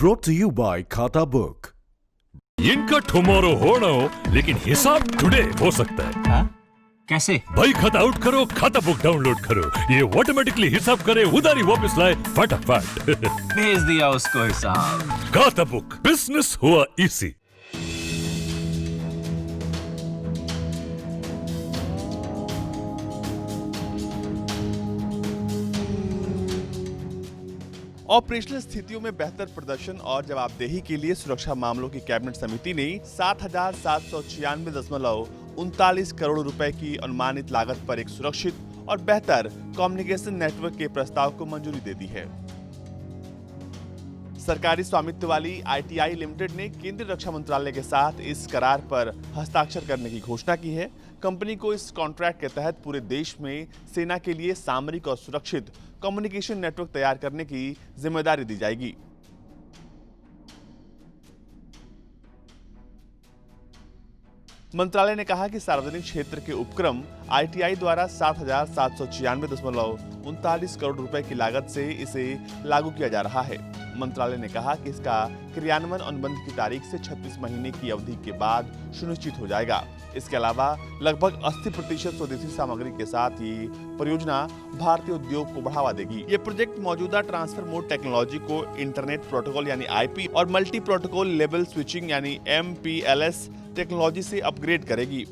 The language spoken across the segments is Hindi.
Brought to you by Khata Book. इनका टुमारो हो ना हो, लेकिन हिसाब टुडे हो सकता है। हाँ? कैसे? भाई खाता आउट करो, खाता बुक डाउनलोड करो, ये ऑटोमेटिकली हिसाब करे, उधारी वापस लाए फटाफट। भेज दिया उसको हिसाब। खाता बुक, बिजनेस हुआ इजी। ऑपरेशनल स्थितियों में बेहतर प्रदर्शन और जवाबदेही के लिए सुरक्षा मामलों की कैबिनेट समिति ने 7,796.39 करोड़ रुपए की अनुमानित लागत पर एक सुरक्षित और बेहतर कम्युनिकेशन नेटवर्क के प्रस्ताव को मंजूरी दे दी है। सरकारी स्वामित्व वाली ITI लिमिटेड ने केंद्रीय रक्षा मंत्रालय के साथ इस करार पर हस्ताक्षर करने की घोषणा की है। कंपनी को इस कॉन्ट्रैक्ट के तहत पूरे देश में सेना के लिए सामरिक और सुरक्षित कम्युनिकेशन नेटवर्क तैयार करने की जिम्मेदारी दी जाएगी। मंत्रालय ने कहा कि सार्वजनिक क्षेत्र के उपक्रम ITI द्वारा 7,796.39 करोड़ रुपए की लागत से इसे लागू किया जा रहा है। मंत्रालय ने कहा कि इसका क्रियान्वयन अनुबंध की तारीख से 36 महीने की अवधि के बाद सुनिश्चित हो जाएगा। इसके अलावा लगभग 80% स्वदेशी सामग्री के साथ ये परियोजना भारतीय उद्योग को बढ़ावा देगी। ये प्रोजेक्ट मौजूदा ट्रांसफर मोड टेक्नोलॉजी को इंटरनेट प्रोटोकॉल यानी IP और मल्टी प्रोटोकॉल लेवल स्विचिंग यानी MPLS टेक्नोलॉजी से अपग्रेड करेगी।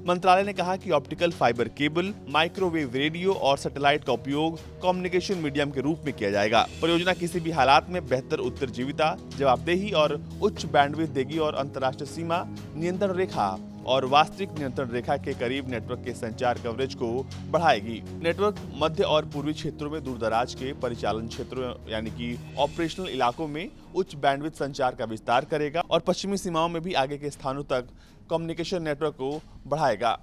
मंत्रालय ने कहा कि optical fibre cable, microwave radio और सैटेलाइट का उपयोग कम्युनिकेशन मीडियम के रूप में किया जाएगा। परियोजना किसी भी हालात में बेहतर उत्तरजीविता, जवाबदेही और उच्च बैंडविड्थ देगी और अंतर्राष्ट्रीय सीमा नियंत्रण रेखा और वास्तविक नियंत्रण रेखा के करीब नेटवर्क के संचार कवरेज को बढ़ाएगी। नेटवर्क मध्य और पूर्वी क्षेत्रों में दूरदराज के परिचालन क्षेत्रों यानी कि ऑपरेशनल इलाकों में उच्च बैंडविड्थ संचार का विस्तार करेगा और पश्चिमी सीमाओं में भी आगे के स्थानों तक कम्युनिकेशन नेटवर्क को बढ़ाएगा।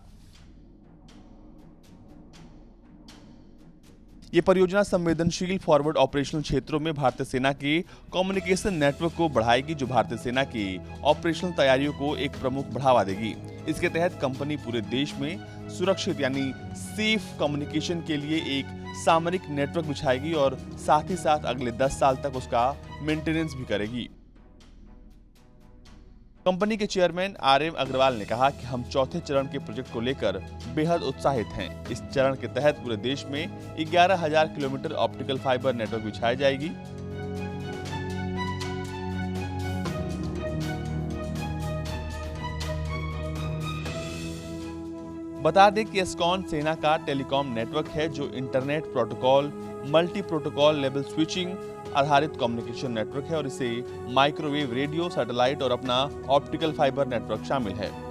ये परियोजना संवेदनशील फॉरवर्ड ऑपरेशनल क्षेत्रों में भारतीय सेना के कम्युनिकेशन नेटवर्क को बढ़ाएगी, जो भारतीय सेना की ऑपरेशनल तैयारियों को एक प्रमुख बढ़ावा देगी। इसके तहत कंपनी पूरे देश में सुरक्षित यानी सेफ कम्युनिकेशन के लिए एक सामरिक नेटवर्क बिछाएगी और साथ ही साथ अगले 10 साल तक उसका मेंटेनेंस भी करेगी। कंपनी के चेयरमैन RM अग्रवाल ने कहा कि हम चौथे चरण के प्रोजेक्ट को लेकर बेहद उत्साहित हैं। इस चरण के तहत पूरे देश में 11,000 किलोमीटर ऑप्टिकल फाइबर नेटवर्क बिछाई जाएगी। बता दें कि एस्कॉन सेना का टेलीकॉम नेटवर्क है जो internet protocol, multi protocol level switching आधारित कम्युनिकेशन नेटवर्क है और इसे माइक्रोवेव रेडियो, सैटेलाइट और अपना ऑप्टिकल फाइबर नेटवर्क शामिल है।